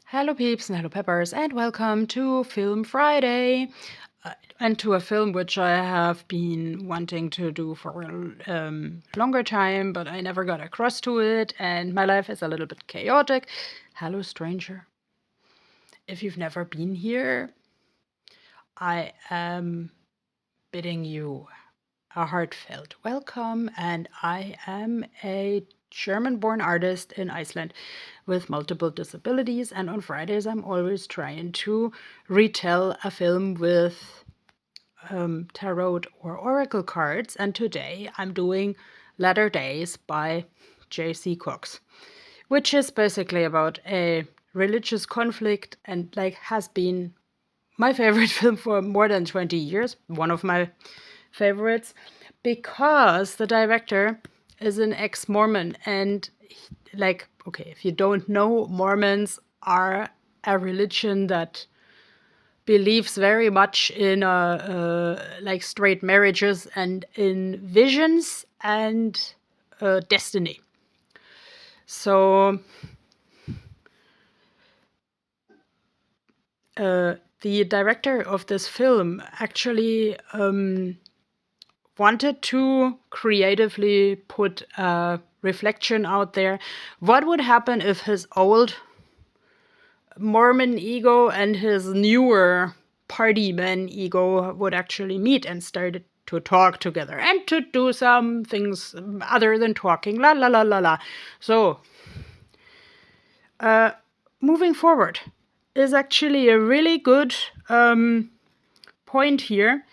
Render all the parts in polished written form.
Hello peeps and hello peppers and welcome to Film Friday and to a film which I have been wanting to do for a longer time, but I never got across to it and my life is a little bit chaotic. Hello stranger. If you've never been here, I am bidding you a heartfelt welcome, and I am a German-born artist in Iceland with multiple disabilities, and on Fridays I'm always trying to retell a film with tarot or oracle cards, and today I'm doing Latter Days by Jay C Cox, which is basically about a religious conflict and has been my favorite film for more than 20 years, one of my favorites, because the director is an ex-Mormon and okay, if you don't know, Mormons are a religion that believes very much in straight marriages and in visions and destiny. So the director of this film actually wanted to creatively put a reflection out there. What would happen if his old Mormon ego and his newer party man ego would actually meet and started to talk together and to do some things other than talking. La la la la la. So, moving forward is actually a really good point here.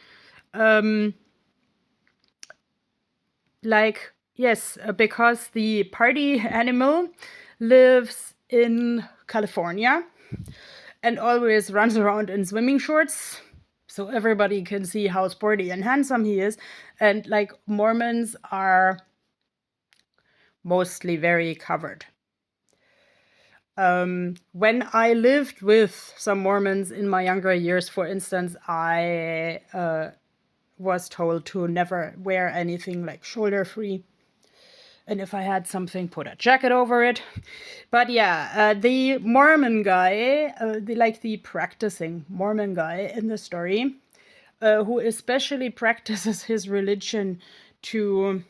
Yes, because the party animal lives in California and always runs around in swimming shorts, so everybody can see how sporty and handsome he is. And Mormons are mostly very covered. When I lived with some Mormons in my younger years, for instance, I was told to never wear anything shoulder free. And if I had something, put a jacket over it. But yeah, the Mormon guy, the practicing Mormon guy in the story, who especially practices his religion to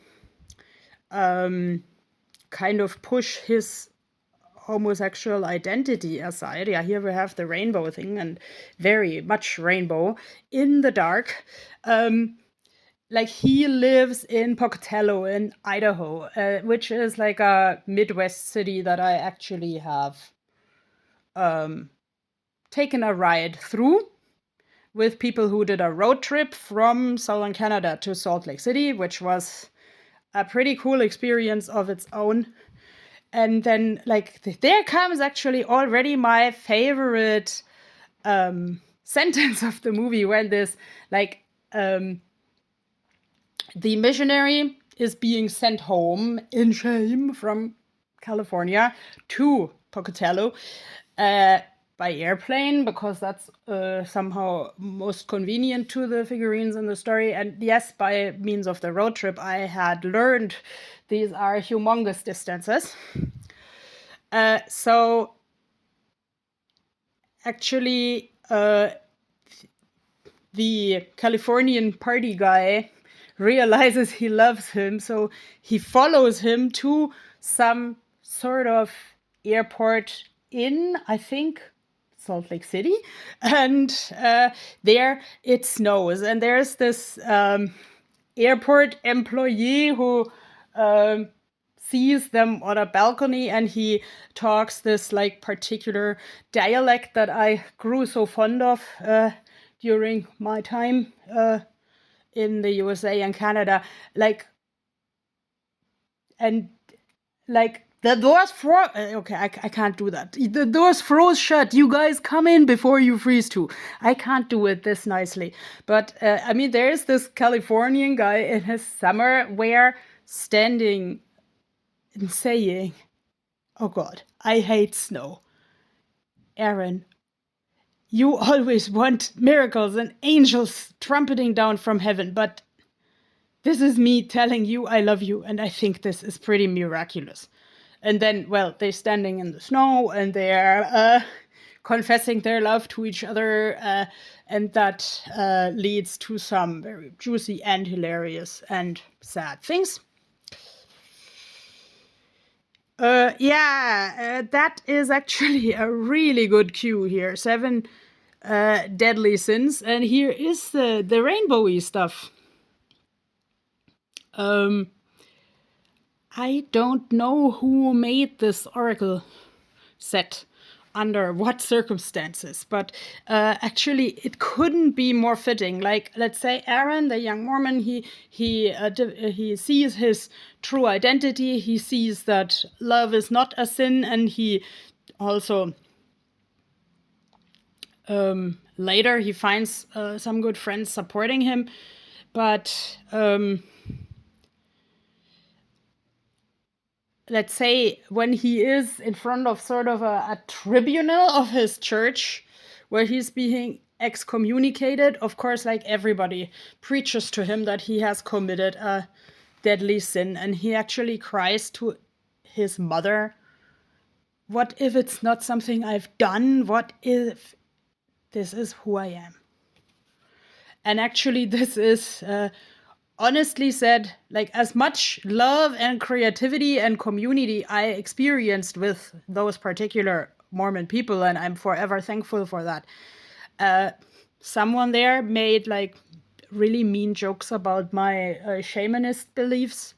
kind of push his homosexual identity aside. Yeah, here we have the rainbow thing, and very much rainbow in the dark. He lives in Pocatello in Idaho, which is like a Midwest city that I actually have taken a ride through with people who did a road trip from southern Canada to Salt Lake City, which was a pretty cool experience of its own. And then there comes actually already my favorite sentence of the movie, when this the missionary is being sent home in shame from California to Pocatello by airplane, because that's somehow most convenient to the figurines in the story. And yes, by means of the road trip, I had learned these are humongous distances. So actually, the Californian party guy realizes he loves him, so he follows him to some sort of airport in, I think, Salt Lake City, and there it snows, and there's this airport employee who sees them on a balcony, and he talks this particular dialect that I grew so fond of during my time in the USA and Canada, the doors froze. Okay, I can't do that. The doors froze shut. You guys come in before you freeze too. I can't do it this nicely. But I mean, there's this Californian guy in his summer wear standing and saying, "Oh God, I hate snow. Aaron, you always want miracles and angels trumpeting down from heaven, but this is me telling you I love you, and I think this is pretty miraculous." And then, well, they're standing in the snow, and they're confessing their love to each other, and that leads to some very juicy and hilarious and sad things. That is actually a really good cue here. 7 deadly sins, and here is the rainbowy stuff. I don't know who made this oracle set, under what circumstances, but actually it couldn't be more fitting. Like, let's say Aaron, the young Mormon, he sees his true identity. He sees that love is not a sin, and he also later he finds some good friends supporting him, but let's say when he is in front of sort of a tribunal of his church where he's being excommunicated, of course, like, everybody preaches to him that he has committed a deadly sin, and he actually cries to his mother, what if it's not something I've done? What if this is who I am? And actually this is honestly said, like, as much love and creativity and community I experienced with those particular Mormon people, and I'm forever thankful for that. Someone there made like really mean jokes about my shamanist beliefs.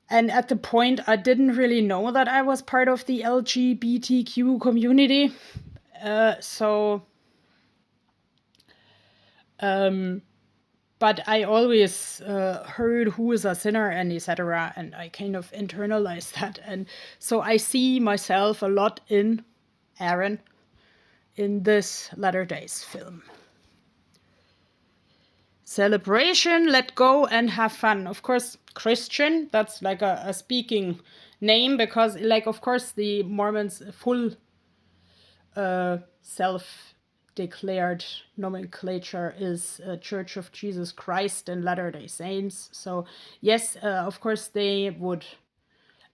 And at the point, I didn't really know that I was part of the LGBTQ community. But I always heard who is a sinner and etc. And I kind of internalized that. And so I see myself a lot in Aaron in this Latter Days film. Celebration, let go and have fun. Of course, Christian, that's like a speaking name, because, like, of course, the Mormons' full self-declared nomenclature is Church of Jesus Christ and Latter-day Saints. So yes, of course, they would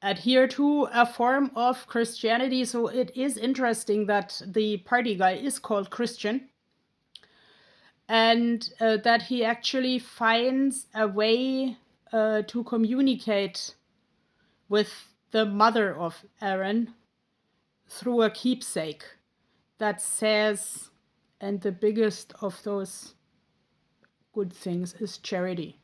adhere to a form of Christianity. So it is interesting that the party guy is called Christian, and that he actually finds a way to communicate with the mother of Aaron through a keepsake that says, and the biggest of those good things is charity.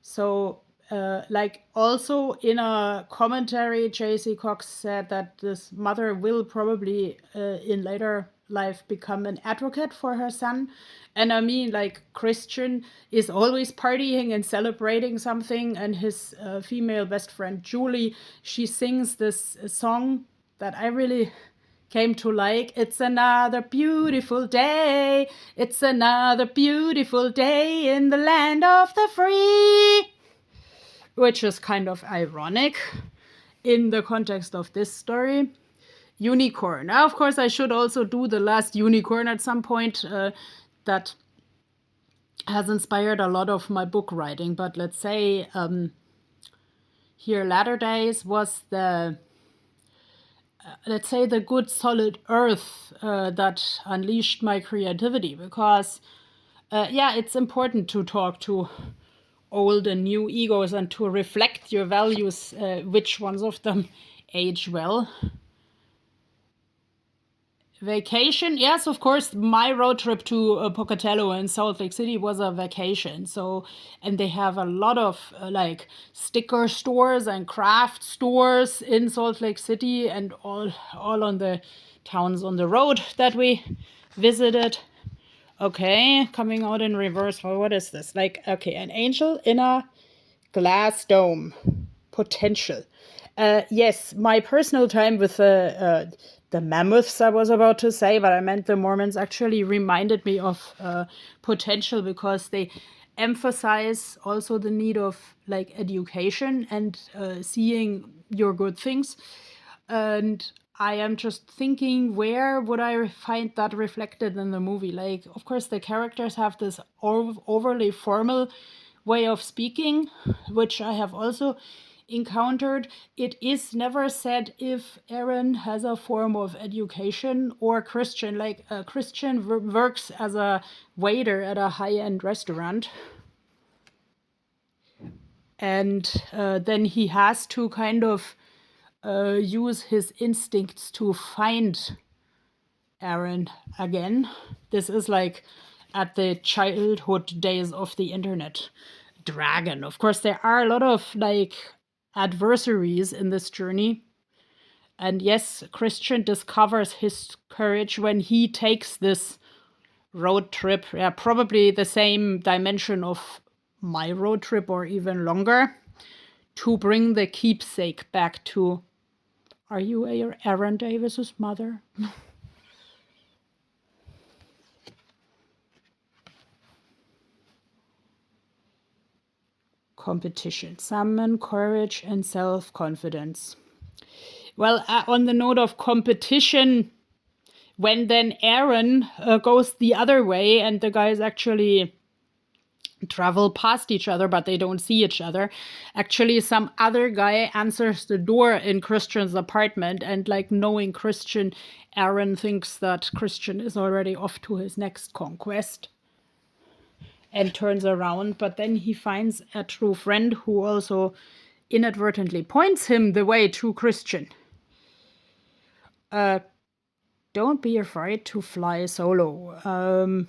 So, like, also in a commentary, Jay C Cox said that this mother will probably in later life become an advocate for her son. And I mean, like, Christian is always partying and celebrating something, and his female best friend Julie, she sings this song that I really came to like. It's another beautiful day. It's another beautiful day in the land of the free. Which is kind of ironic in the context of this story. Unicorn. Now, of course, I should also do the last unicorn at some point. That has inspired a lot of my book writing. But let's say here Latter Days was the let's say the good solid earth that unleashed my creativity, because yeah, it's important to talk to old and new egos and to reflect your values, which ones of them age well. Vacation, yes, of course, my road trip to Pocatello in Salt Lake City was a vacation. So, and they have a lot of like sticker stores and craft stores in Salt Lake City, and all on the towns on the road that we visited. Okay, coming out in reverse. Well, what is this? Like, okay, an angel in a glass dome. Potential. Yes, my personal time with the mammoths, I was about to say, but I meant the Mormons, actually reminded me of potential, because they emphasize also the need of like education and seeing your good things. And I am just thinking, where would I find that reflected in the movie? Like, of course, the characters have this overly formal way of speaking, which I have also encountered. It is never said if Aaron has a form of education or Christian. Like Christian works as a waiter at a high-end restaurant. And then he has to kind of use his instincts to find Aaron again. This is like at the childhood days of the internet. Dragon. Of course, there are a lot of like adversaries in this journey. And yes, Christian discovers his courage when he takes this road trip. Yeah, probably the same dimension of my road trip or even longer, to bring the keepsake back to. Are you Aaron Davis's mother? Competition. Summon courage and self-confidence. Well, on the note of competition, when then Aaron goes the other way and the guys actually travel past each other, but they don't see each other. Actually, some other guy answers the door in Christian's apartment, and like knowing Christian, Aaron thinks that Christian is already off to his next conquest and turns around. But then he finds a true friend who also inadvertently points him the way to Christian. Don't be afraid to fly solo.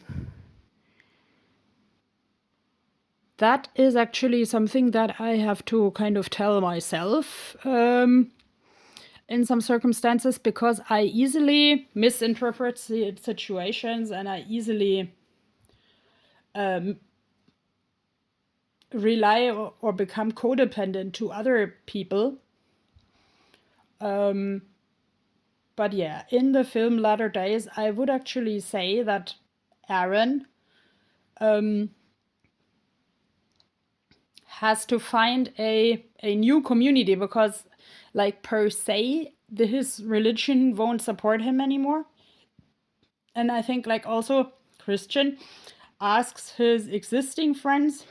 That is actually something that I have to kind of tell myself in some circumstances, because I easily misinterpret situations and I easily rely or become codependent to other people. But yeah, in the film Latter Days, I would actually say that Aaron has to find a new community, because like per se his religion won't support him anymore. And I think like also Christian asks his existing friends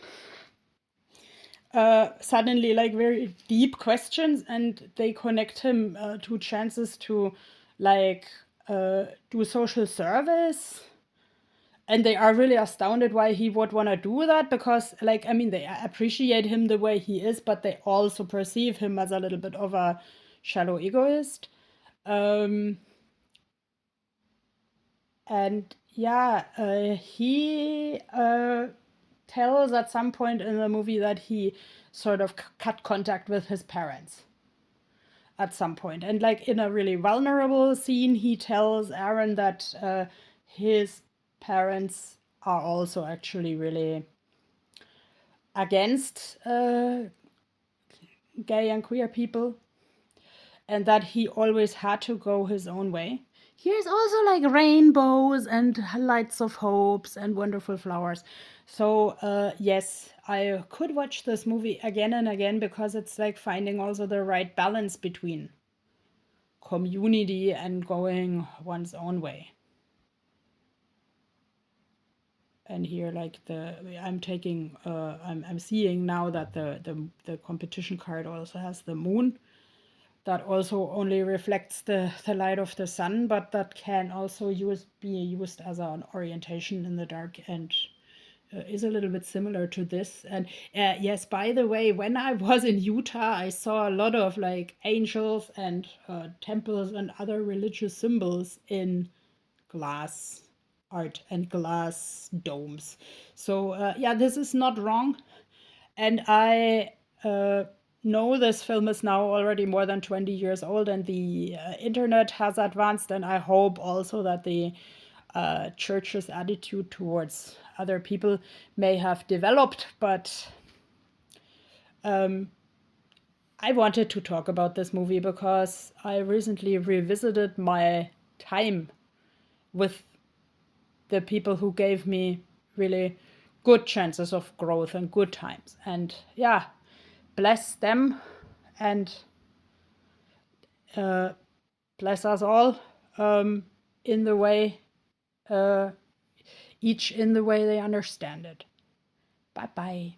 suddenly like very deep questions, and they connect him to chances to like do social service. And they are really astounded why he would want to do that, because like I mean they appreciate him the way he is, but they also perceive him as a little bit of a shallow egoist. And yeah, he tells at some point in the movie that he sort of cut contact with his parents at some point. And like in a really vulnerable scene, he tells Aaron that his parents are also actually really against gay and queer people, and that he always had to go his own way. Here's also like rainbows and lights of hopes and wonderful flowers. So yes, I could watch this movie again and again, because it's like finding also the right balance between community and going one's own way. And here like I'm seeing now that the competition card also has the moon, that also only reflects the light of the sun, but that can also be used as an orientation in the dark, and is a little bit similar to this. And yes, by the way, when I was in Utah, I saw a lot of like angels and temples and other religious symbols in glass art and glass domes. So yeah, this is not wrong. And I know this film is now already more than 20 years old, and the internet has advanced, and I hope also that the church's attitude towards other people may have developed. But I wanted to talk about this movie because I recently revisited my time with the people who gave me really good chances of growth and good times. And yeah, bless them, and bless us all in the way, each in the way they understand it. Bye bye.